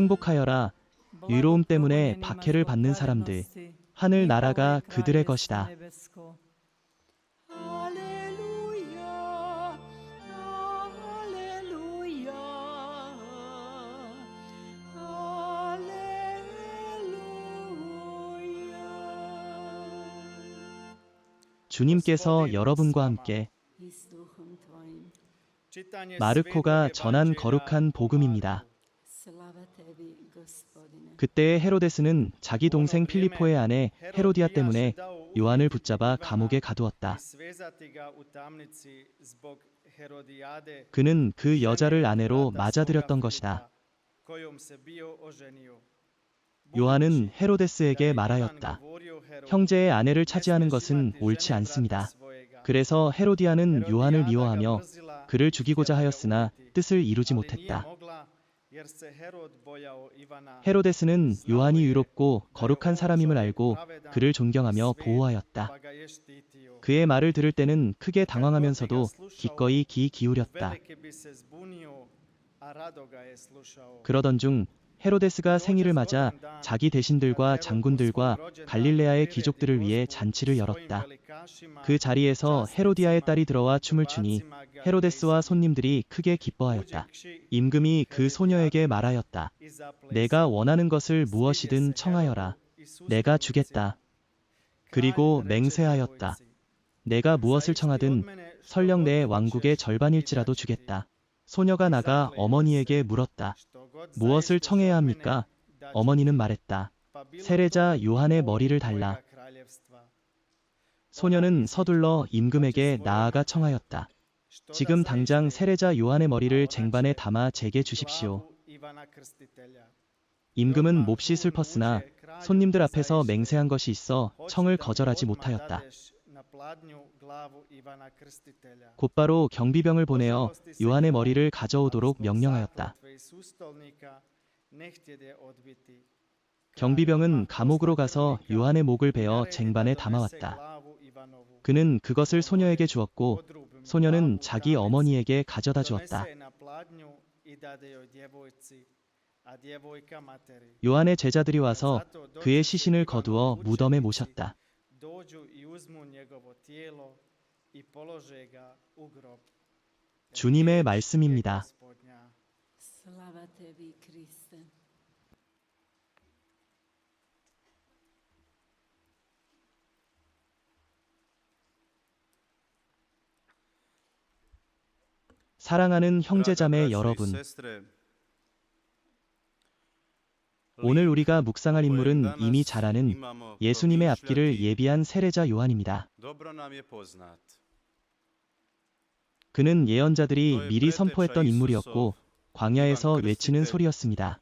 행복하여라. 의로움 때문에 박해를 받는 사람들, 하늘 나라가 그들의 것이다. 할렐루야, 할렐루야, 할렐루야. 주님께서 여러분과 함께. 마르코가 전한 거룩한 복음입니다. 그때의 헤로데스는 자기 동생 필리포의 아내 헤로디아 때문에 요한을 붙잡아 감옥에 가두었다. 그는 그 여자를 아내로 맞아들였던 것이다. 요한은 헤로데스에게 말하였다. 형제의 아내를 차지하는 것은 옳지 않습니다. 그래서 헤로디아는 요한을 미워하며 그를 죽이고자 하였으나 뜻을 이루지 못했다. 헤로데스는 요한이 의롭고 거룩한 사람임을 알고 그를 존경하며 보호하였다. 그의 말을 들을 때는 크게 당황하면서도 기꺼이 귀 기울였다. 그러던 중 헤로데스가 생일을 맞아 자기 대신들과 장군들과 갈릴레아의 귀족들을 위해 잔치를 열었다. 그 자리에서 헤로디아의 딸이 들어와 춤을 추니 헤로데스와 손님들이 크게 기뻐하였다. 임금이 그 소녀에게 말하였다. 내가 원하는 것을 무엇이든 청하여라. 내가 주겠다. 그리고 맹세하였다. 내가 무엇을 청하든 설령 내 왕국의 절반일지라도 주겠다. 소녀가 나가 어머니에게 물었다. 무엇을 청해야 합니까? 어머니는 말했다. 세례자 요한의 머리를 달라. 소녀는 서둘러 임금에게 나아가 청하였다. 지금 당장 세례자 요한의 머리를 쟁반에 담아 제게 주십시오. 임금은 몹시 슬펐으나 손님들 앞에서 맹세한 것이 있어 청을 거절하지 못하였다. 곧바로 경비병을 보내어 요한의 머리를 가져오도록 명령하였다. 경비병은 감옥으로 가서 요한의 목을 베어 쟁반에 담아왔다. 그는 그것을 소녀에게 주었고 소녀는 자기 어머니에게 가져다 주었다. 요한의 제자들이 와서 그의 시신을 거두어 무덤에 모셨다. 주님의 말씀입니다. 사랑하는 형제자매 여러분, 오늘 우리가 묵상할 인물은 이미 잘 아는 예수님의 앞길을 예비한 세례자 요한입니다. 그는 예언자들이 미리 선포했던 인물이었고 광야에서 외치는 소리였습니다.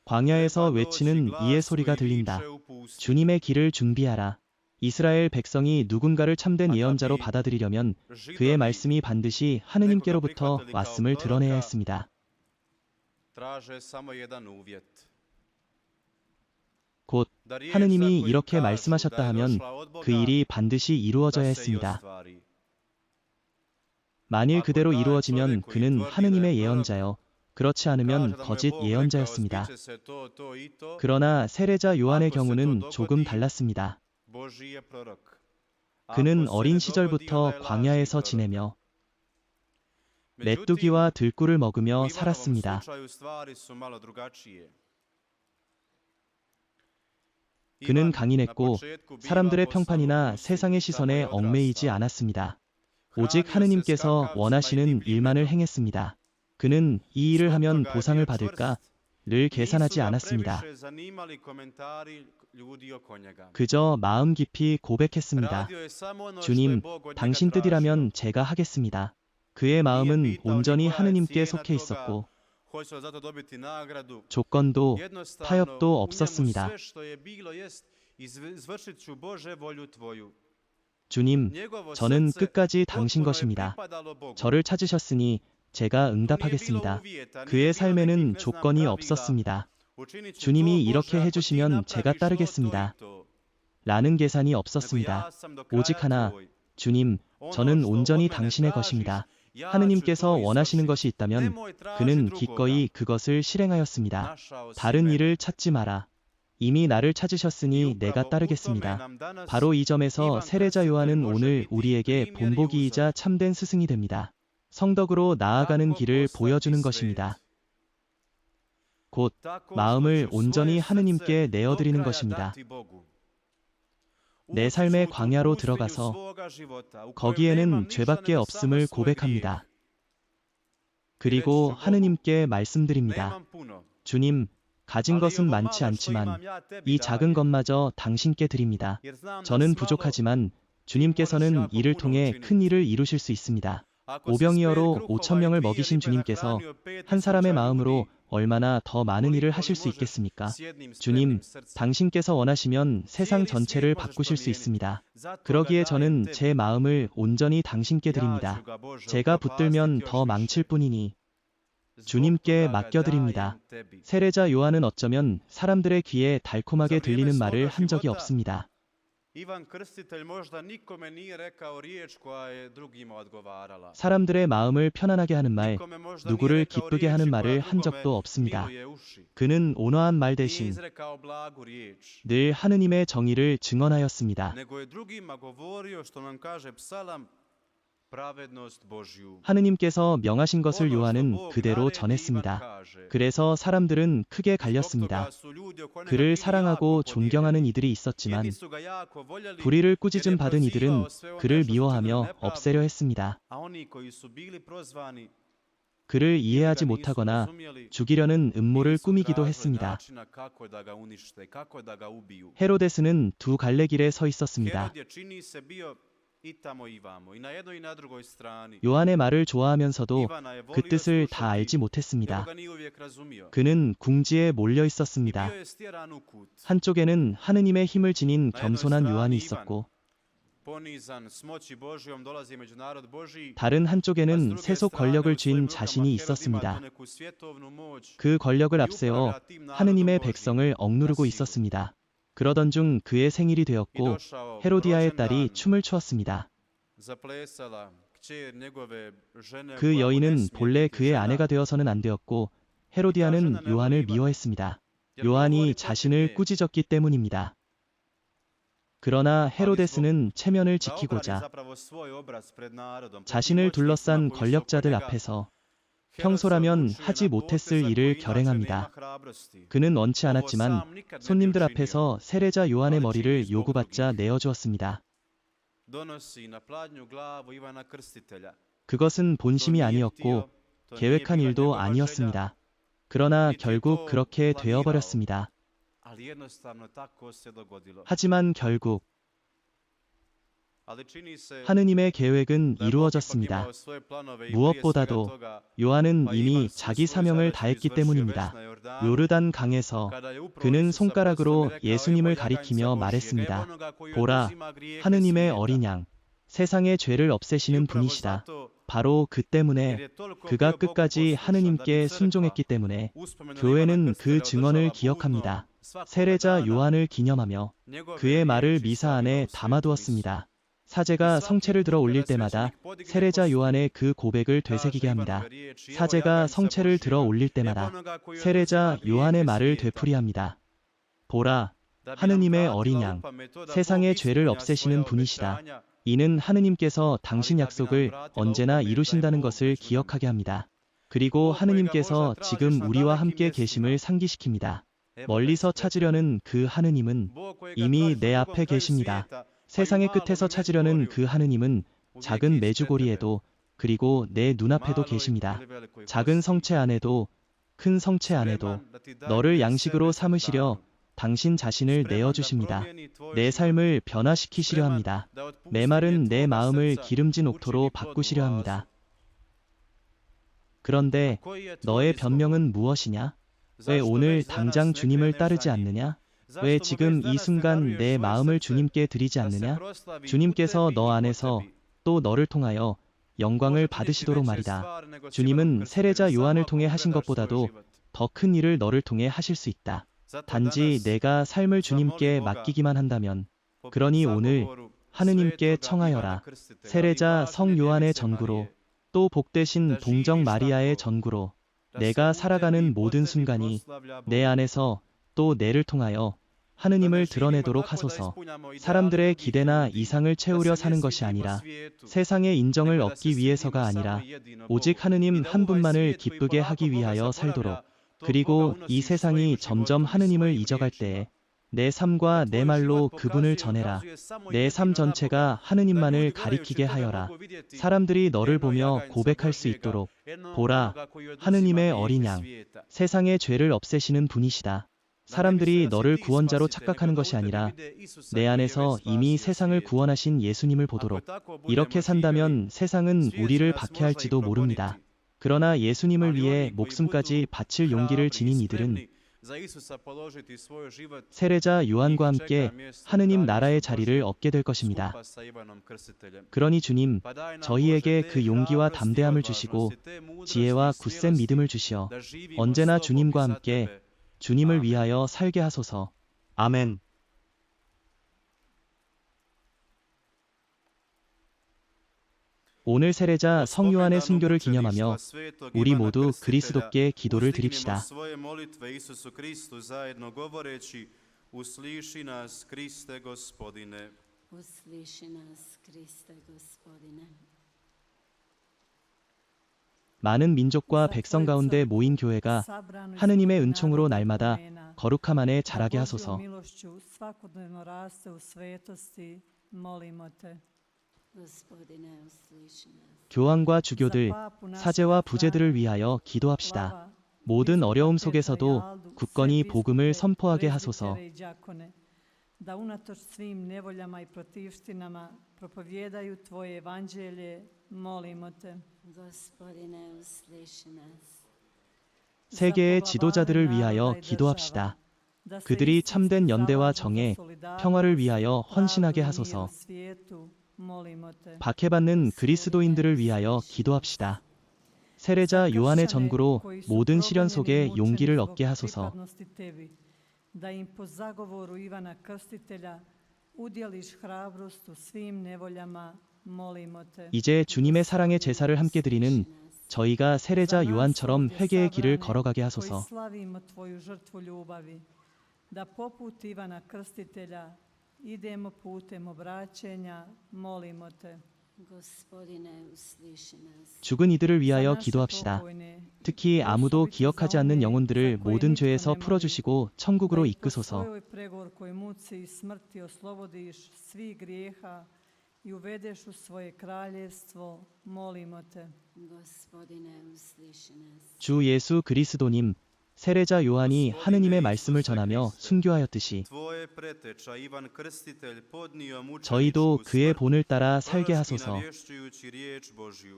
광야에서 외치는 이의 소리가 들린다. 주님의 길을 준비하라. 이스라엘 백성이 누군가를 참된 예언자로 받아들이려면 그의 말씀이 반드시 하느님께로부터 왔음을 드러내야 했습니다. 곧 하느님이 이렇게 말씀하셨다 하면 그 일이 반드시 이루어져야 했습니다. 만일 그대로 이루어지면 그는 하느님의 예언자여, 그렇지 않으면 거짓 예언자였습니다. 그러나 세례자 요한의 경우는 조금 달랐습니다. 그는 어린 시절부터 광야에서 지내며 메뚜기와 들꿀을 먹으며 살았습니다. 그는 강인했고 사람들의 평판이나 세상의 시선에 얽매이지 않았습니다. 오직 하느님께서 원하시는 일만을 행했습니다. 그는 이 일을 하면 보상을 받을까를 계산하지 않았습니다. 그저 마음 깊이 고백했습니다. 주님, 당신 뜻이라면 제가 하겠습니다. 그의 마음은 온전히 하느님께 속해 있었고 조건도 타협도 없었습니다. 주님, 저는 끝까지 당신 것입니다. 저를 찾으셨으니 제가 응답하겠습니다. 그의 삶에는 조건이 없었습니다. 주님이 이렇게 해주시면 제가 따르겠습니다. 라는 계산이 없었습니다. 오직 하나, 주님, 저는 온전히 당신의 것입니다. 하느님께서 원하시는 것이 있다면 그는 기꺼이 그것을 실행하였습니다. 다른 일을 찾지 마라. 이미 나를 찾으셨으니 내가 따르겠습니다. 바로 이 점에서 세례자 요한은 오늘 우리에게 본보기이자 참된 스승이 됩니다. 성덕으로 나아가는 길을 보여주는 것입니다. 곧 마음을 온전히 하느님께 내어드리는 것입니다. 내 삶의 광야로 들어가서 거기에는 죄밖에 없음을 고백합니다. 그리고 하느님께 말씀드립니다. 주님, 가진 것은 많지 않지만 이 작은 것마저 당신께 드립니다. 저는 부족하지만 주님께서는 이를 통해 큰 일을 이루실 수 있습니다. 오병이어로 5,000명을 먹이신 주님께서 한 사람의 마음으로 얼마나 더 많은 일을 하실 수 있겠습니까? 주님, 당신께서 원하시면 세상 전체를 바꾸실 수 있습니다. 그러기에 저는 제 마음을 온전히 당신께 드립니다. 제가 붙들면 더 망칠 뿐이니 주님께 맡겨드립니다. 세례자 요한은 어쩌면 사람들의 귀에 달콤하게 들리는 말을 한 적이 없습니다. 사람들의 마음을 편안하게 하는 말, 누구를 기쁘게 하는 말을 한 적도 없습니다. 그는 온화한 말 대신 늘 하느님의 정의를 증언하였습니다. 하느님께서 명하신 것을 요한은 그대로 전했습니다. 그래서 사람들은 크게 갈렸습니다. 그를 사랑하고 존경하는 이들이 있었지만 불의를 꾸짖음 받은 이들은 그를 미워하며 없애려 했습니다. 그를 이해하지 못하거나 죽이려는 음모를 꾸미기도 했습니다. 헤로데스는 두 갈래길에 서 있었습니다. 요한의 말을 좋아하면서도 그 뜻을 다 알지 못했습니다. 그는 궁지에 몰려 있었습니다. 한쪽에는 하느님의 힘을 지닌 겸손한 요한이 있었고 다른 한쪽에는 세속 권력을 쥔 자신이 있었습니다. 그 권력을 앞세워 하느님의 백성을 억누르고 있었습니다. 그러던 중 그의 생일이 되었고 헤로디아의 딸이 춤을 추었습니다. 그 여인은 본래 그의 아내가 되어서는 안 되었고 헤로디아는 요한을 미워했습니다. 요한이 자신을 꾸짖었기 때문입니다. 그러나 헤로데스는 체면을 지키고자 자신을 둘러싼 권력자들 앞에서 평소라면 하지 못했을 일을 결행합니다. 그는 원치 않았지만 손님들 앞에서 세례자 요한의 머리를 요구받자 내어주었습니다. 그것은 본심이 아니었고 계획한 일도 아니었습니다. 그러나 결국 그렇게 되어버렸습니다. 하지만 결국 하느님의 계획은 이루어졌습니다. 무엇보다도 요한은 이미 자기 사명을 다했기 때문입니다. 요르단 강에서 그는 손가락으로 예수님을 가리키며 말했습니다. 보라, 하느님의 어린 양, 세상의 죄를 없애시는 분이시다. 바로 그 때문에 그가 끝까지 하느님께 순종했기 때문에 교회는 그 증언을 기억합니다. 세례자 요한을 기념하며 그의 말을 미사 안에 담아두었습니다. 사제가 성체를 들어 올릴 때마다 세례자 요한의 그 고백을 되새기게 합니다. 사제가 성체를 들어 올릴 때마다 세례자 요한의 말을 되풀이합니다. 보라, 하느님의 어린 양, 세상의 죄를 없애시는 분이시다. 이는 하느님께서 당신 약속을 언제나 이루신다는 것을 기억하게 합니다. 그리고 하느님께서 지금 우리와 함께 계심을 상기시킵니다. 멀리서 찾으려는 그 하느님은 이미 내 앞에 계십니다. 세상의 끝에서 찾으려는 그 하느님은 작은 메주고리에도 그리고 내 눈앞에도 계십니다. 작은 성체 안에도 큰 성체 안에도 너를 양식으로 삼으시려 당신 자신을 내어주십니다. 내 삶을 변화시키시려 합니다. 메마른 내 마음을 기름진 옥토로 바꾸시려 합니다. 그런데 너의 변명은 무엇이냐? 왜 오늘 당장 주님을 따르지 않느냐? 왜 지금 이 순간 내 마음을 주님께 드리지 않느냐? 주님께서 너 안에서 또 너를 통하여 영광을 받으시도록 말이다. 주님은 세례자 요한을 통해 하신 것보다도 더 큰 일을 너를 통해 하실 수 있다. 단지 내가 삶을 주님께 맡기기만 한다면. 그러니 오늘 하느님께 청하여라. 세례자 성 요한의 전구로 또 복되신 동정 마리아의 전구로 내가 살아가는 모든 순간이 내 안에서 또 내를 통하여 하느님을 드러내도록 하소서. 사람들의 기대나 이상을 채우려 사는 것이 아니라 세상의 인정을 얻기 위해서가 아니라 오직 하느님 한 분만을 기쁘게 하기 위하여 살도록, 그리고 이 세상이 점점 하느님을 잊어갈 때에 내 삶과 내 말로 그분을 전해라. 내 삶 전체가 하느님만을 가리키게 하여라. 사람들이 너를 보며 고백할 수 있도록, 보라, 하느님의 어린 양, 세상의 죄를 없애시는 분이시다. 사람들이 너를 구원자로 착각하는 것이 아니라 내 안에서 이미 세상을 구원하신 예수님을 보도록, 이렇게 산다면 세상은 우리를 박해할지도 모릅니다. 그러나 예수님을 위해 목숨까지 바칠 용기를 지닌 이들은 세례자 요한과 함께 하느님 나라의 자리를 얻게 될 것입니다. 그러니 주님, 저희에게 그 용기와 담대함을 주시고 지혜와 굳센 믿음을 주시어 언제나 주님과 함께 주님을 위하여 살게 하소서. 아멘. 오늘 세례자 성요한의 순교를 기념하며 우리 모두 그리스도께 기도를 드립시다. 많은 민족과 백성 가운데 모인 교회가 하느님의 은총으로 날마다 거룩함 안에 자라게 하소서. 교황과 주교들, 사제와 부제들을 위하여 기도합시다. 모든 어려움 속에서도 굳건히 복음을 선포하게 하소서. 세계의 지도자들을 위하여 기도합시다. 그들이 참된 연대와 정의, 평화를 위하여 헌신하게 하소서. 박해받는 그리스도인들을 위하여 기도합시다. 세례자 요한의 전구로 모든 시련 속에 용기를 얻게 하소서. 이제 주님의 사랑의 제사를 함께 드리는 저희가 세례자 요한처럼 회개의 길을 걸어가게 하소서. Idemo putem obraćenja, molimo te. 죽은 이들을 위하여 기도합시다. 특히 아무도 기억하지 않는 영혼들을 모든 죄에서 풀어주시고 천국으로 이끄소서. 주 예수 그리스도님, 세례자 요한이 하느님의 말씀을 전하며 순교하였듯이 저희도 그의 본을 따라 살게 하소서.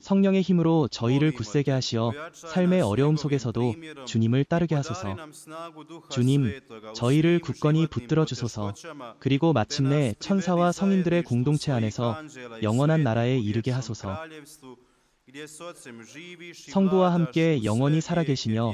성령의 힘으로 저희를 굳세게 하시어 삶의 어려움 속에서도 주님을 따르게 하소서. 주님, 저희를 굳건히 붙들어 주소서. 그리고 마침내 천사와 성인들의 공동체 안에서 영원한 나라에 이르게 하소서. 성부와 함께 영원히 살아계시며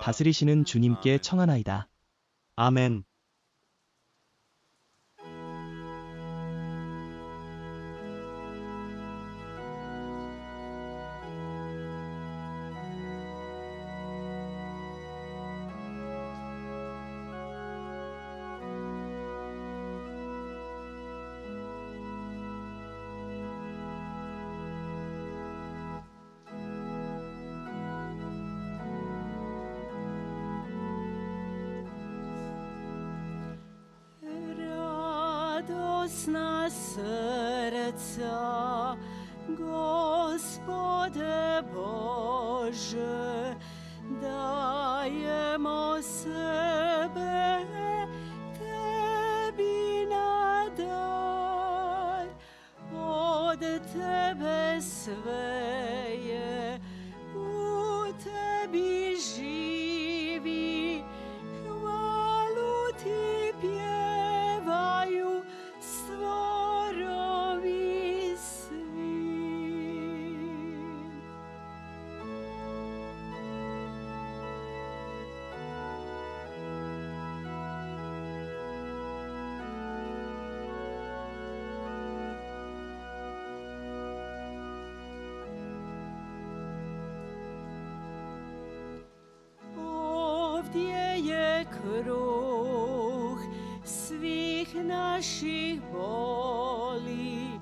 다스리시는 주님께 청하나이다. 아멘. Radosna srca, Gospode Bože, dajemo sebe Tebi na dar, od Tebe sve je, u Tebi živi, hvalu Ti pjevaju stvorovi svi. gdje je kruh svih naših boli